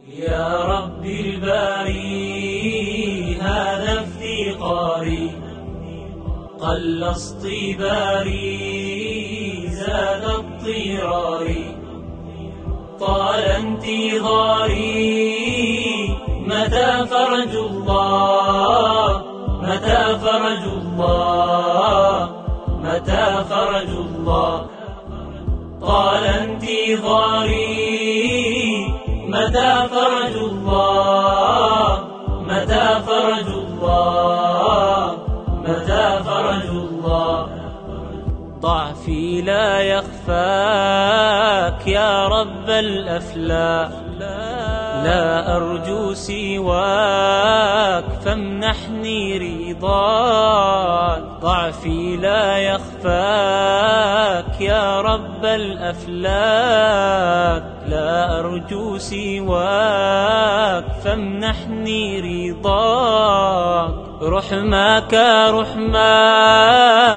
يا رب الباري هذا افتقاري، قل اصطباري زاد اضطراري، طال انتظاري متى فرج الله، متى فرج الله، متى فرج الله، طال انتظاري متى فرج الله، متى فرج الله، متى فرج الله. ضعفي لا يخفاك يا رب الأفلاك، لا أرجو سواك فامنحني رضاك. ضعفي لا يخفاك يا رب الأفلاك، لا أرجو سواك فامنحني رضاك. رحماك رحماك